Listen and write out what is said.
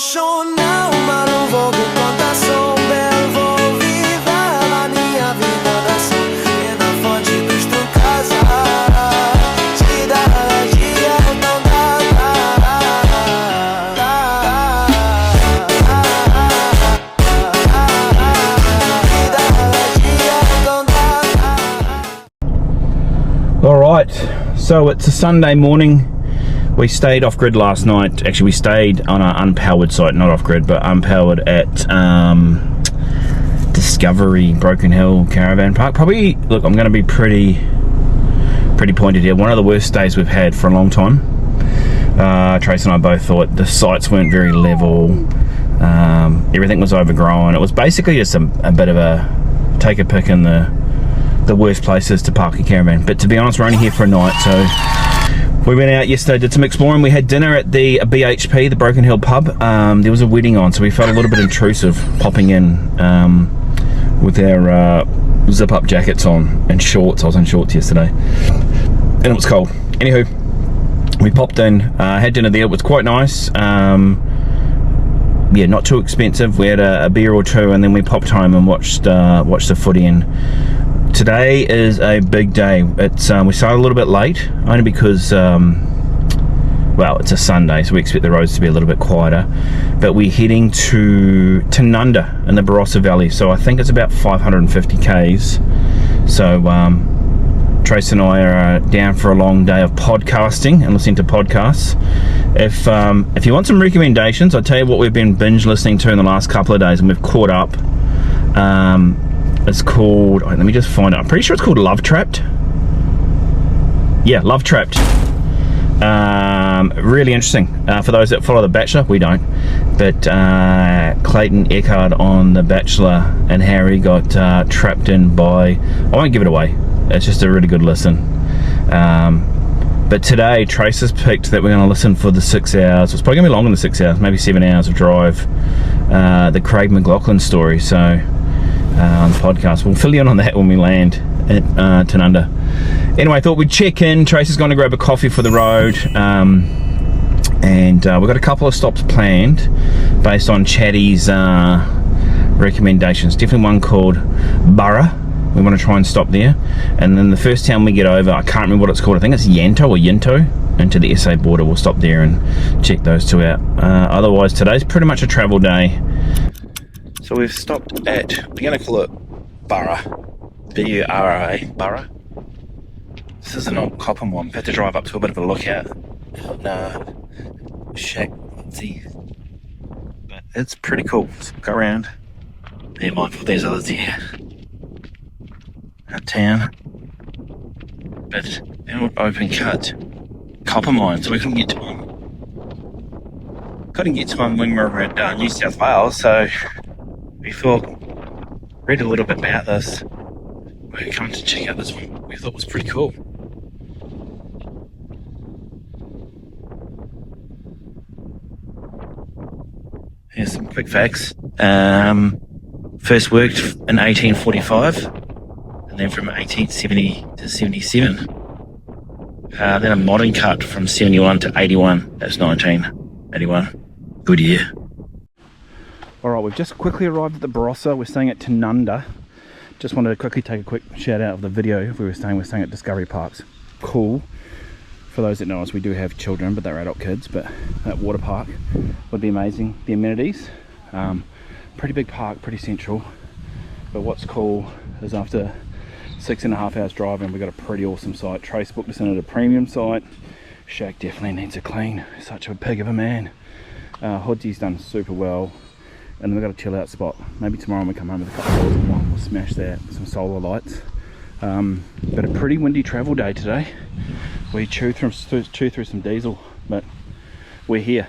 apaixonar, mas não vou com contação. Belo vou viver a minha vida nação. E na fonte dos trucasa, cidade é tão Alright, so it's a Sunday morning. We stayed off-grid last night. Actually, we stayed on an unpowered site, not off-grid, but unpowered at Discovery Broken Hill Caravan Park. Probably, look, I'm going to be pretty pointed here. One of the worst days we've had for a long time. Trace and I both thought the sites weren't very level. Everything was overgrown. It was basically just a bit of a take a pick in the worst places to park a caravan. But to be honest, we're only here for a night, so we went out yesterday, did some exploring. We had dinner at the BHP, the Broken Hill pub. There was a wedding on, so we felt a little bit intrusive popping in with our zip-up jackets on and shorts. I was in shorts yesterday, and it was cold. Anywho, we popped in, had dinner there. It was quite nice. Yeah, not too expensive. We had a beer or two, and then we popped home and watched the footy. And today is a big day. It's we started a little bit late, only because well, it's a Sunday, so we expect the roads to be a little bit quieter. But we're heading to Tanunda in the Barossa Valley, so I think it's about 550 k's. So Trace and I are down for a long day of podcasting and listening to podcasts. If you want some recommendations, I'll tell you what we've been binge listening to in the last couple of days, and we've caught up. It's called, let me just find it. I'm pretty sure it's called Love Trapped. Yeah, Love Trapped. Really interesting. For those that follow The Bachelor, we don't. But Clayton Eckhart on The Bachelor and Harry got trapped in by, I won't give it away. It's just a really good listen. But today, Trace has picked that we're going to listen for the 6 hours. It's probably going to be longer than 6 hours, maybe 7 hours of drive. The Craig McLaughlin story. So on the podcast, we'll fill you in on that when we land at Tanunda. Anyway, I thought we'd check in. Trace is going to grab a coffee for the road. And we've got a couple of stops planned based on Chatty's recommendations. Definitely one called Burra. We want to try and stop there. And then the first town we get over, I can't remember what it's called. I think it's Yanto or Yinto, into the SA border. We'll stop there and check those two out. Otherwise, today's pretty much a travel day. So we've stopped at, we're going to call it Burra. B-U-R-R-A, Burra. This is an old copper one. We've had to drive up to a bit of a lookout. Shack, but it's pretty cool. So go around. Be mindful there's others here. Our town. But an open cut copper mine, so we couldn't get to one. Couldn't get to one when we were at New South Wales, so we thought, read a little bit about this. We're coming to check out this one. We thought was pretty cool. Here's some quick facts. First worked in 1845, and then from 1870 to 77. Then a modern cut from 71 to 81. That's 1981. Good year. Alright, we've just quickly arrived at the Barossa. We're staying at Tanunda. Just wanted to quickly take a quick shout out of the video. If we're staying at Discovery Parks. Cool. For those that know us, we do have children, but they're adult kids. But that water park would be amazing. The amenities, pretty big park, pretty central. But what's cool is after 6.5 hours driving, we got a pretty awesome site. Trace booked us in at a premium site. Shaq definitely needs a clean. Such a pig of a man. Hoodsy's done super well. And we've got a chill out spot. Maybe tomorrow when we come home with a couple of hours and we'll smash that with some solar lights. But a pretty windy travel day today. We chew through some diesel, but we're here.